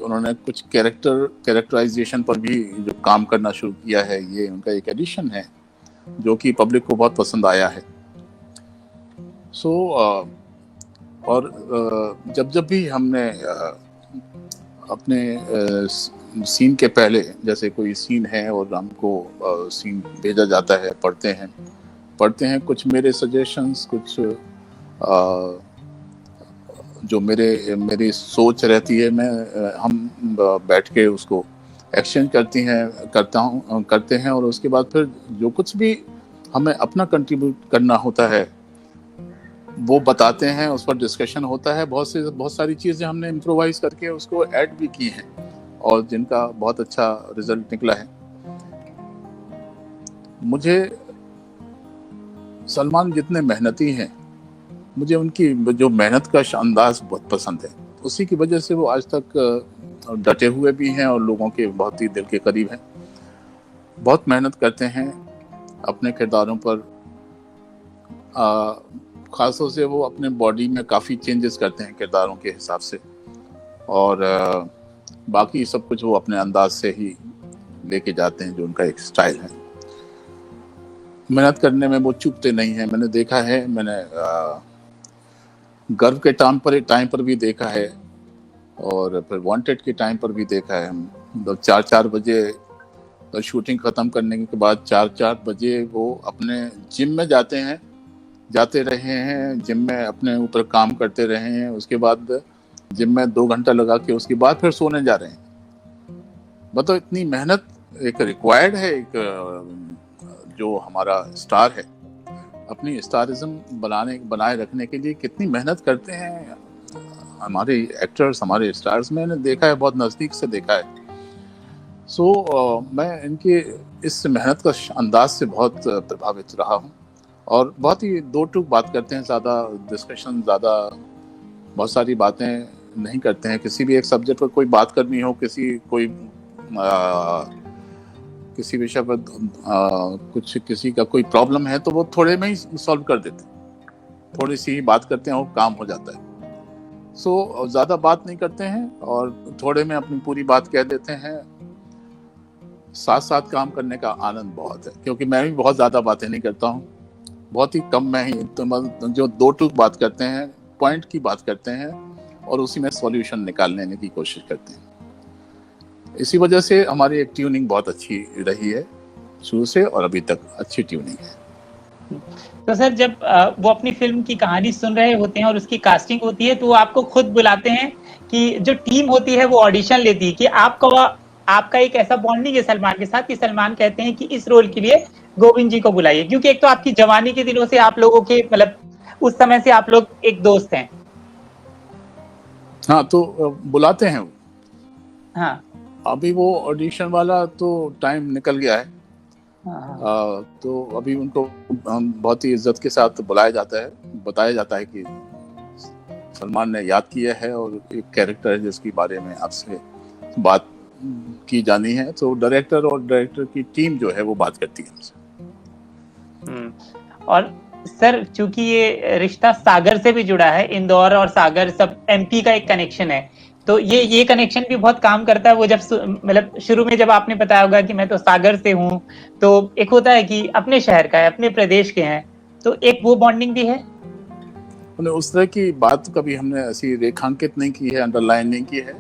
उन्होंने कुछ कैरेक्टराइजेशन पर भी जो काम करना शुरू किया है, ये उनका एक एडिशन है जो कि पब्लिक को बहुत पसंद आया है। और जब जब भी हमने अपने सीन के पहले, जैसे कोई सीन है और हमको सीन भेजा जाता है, पढ़ते हैं कुछ मेरे सजेशंस, कुछ जो मेरी सोच रहती है, हम बैठ के उसको एक्सचेंज करते हैं और उसके बाद फिर जो कुछ भी हमें अपना कंट्रीब्यूट करना होता है वो बताते हैं, उस पर डिस्कशन होता है। बहुत सारी चीज़ें हमने इम्प्रोवाइज करके उसको ऐड भी की हैं और जिनका बहुत अच्छा रिजल्ट निकला है। मुझे सलमान जितने मेहनती हैं, मुझे उनकी जो मेहनत का अंदाज बहुत पसंद है। उसी की वजह से वो आज तक डटे हुए भी हैं और लोगों के बहुत ही दिल के करीब हैं। बहुत मेहनत करते हैं अपने किरदारों पर। ख़ासतौर से वो अपने बॉडी में काफ़ी चेंजेस करते हैं किरदारों के हिसाब से, और बाकी सब कुछ वो अपने अंदाज से ही लेके जाते हैं, जो उनका एक स्टाइल है। मेहनत करने में वो चूकते नहीं हैं। मैंने देखा है, मैंने गर्व के टाइम पर भी देखा है और फिर वांटेड के टाइम पर भी देखा है। हम 4-4 बजे शूटिंग ख़त्म करने के बाद 4-4 बजे वो अपने जिम में जाते रहे हैं, जिम में अपने ऊपर काम करते रहे हैं। उसके बाद जिम में 2 घंटा लगा के उसके बाद फिर सोने जा रहे हैं। बताओ, इतनी मेहनत एक रिक्वायर्ड है। एक जो हमारा स्टार है, अपनी स्टारिज्म बनाए रखने के लिए कितनी मेहनत करते हैं हमारे एक्टर्स, हमारे स्टार्स। मैंने देखा है, बहुत नज़दीक से देखा है। मैं इनके इस मेहनत का अंदाज से बहुत प्रभावित रहा हूँ और बहुत ही दो टूक बात करते हैं, ज़्यादा डिस्कशन, ज़्यादा बहुत सारी बातें नहीं करते हैं। किसी भी एक सब्जेक्ट पर कोई बात करनी हो, किसी विषय पर किसी का कोई प्रॉब्लम है तो वो थोड़े में ही सॉल्व कर देते हैं। थोड़ी सी ही बात करते हैं और काम हो जाता है। ज़्यादा बात नहीं करते हैं और थोड़े में अपनी पूरी बात कह देते हैं। साथ साथ काम करने का आनंद बहुत है, क्योंकि मैं भी बहुत ज़्यादा बातें नहीं करता हूँ। बहुत ही कम में ही जो दो टूक बात करते हैं, पॉइंट की बात करते हैं और उसी में सॉल्यूशन निकालने की कोशिश करते हैं। इसी वजह से हमारी एक ट्यूनिंग बहुत अच्छी रही है शुरू से, और अभी तक अच्छी ट्यूनिंग है। तो सर, जब वो अपनी फिल्म की कहानी सुन रहे होते हैं और उसकी कास्टिंग होती है, तो वो आपको खुद बुलाते हैं कि जो टीम होती है वो ऑडिशन लेती है कि आपका एक ऐसा बॉन्डिंग है सलमान के साथ कि सलमान कहते हैं कि इस रोल के लिए गोविंद जी को बुलाइए, क्योंकि एक तो आपकी जवानी के दिनों से आप लोगों के, मतलब उस समय से आप लोग एक दोस्त हैं। हाँ, तो बुलाते हैं वो। हाँ, अभी वो ऑडिशन वाला तो टाइम निकल गया है। हाँ। तो अभी उनको बहुत ही इज्जत के साथ बुलाया जाता है, बताया जाता है कि सलमान ने याद किया है और एक कैरेक्टर है जिसके बारे में आपसे बात की जानी है। तो डायरेक्टर की टीम जो है वो बात करती है हमसे। और सर, चूंकि ये रिश्ता सागर से भी जुड़ा है, इंदौर और सागर सब एमपी का एक कनेक्शन है, तो ये कनेक्शन भी बहुत काम करता है। वो जब मतलब शुरू में जब आपने बताया होगा कि मैं तो सागर से हूँ, तो एक होता है कि अपने शहर का है, अपने प्रदेश के हैं, तो एक वो बॉन्डिंग भी है। उस तरह की बात कभी हमने ऐसी रेखांकित नहीं की है, अंडरलाइन नहीं की है।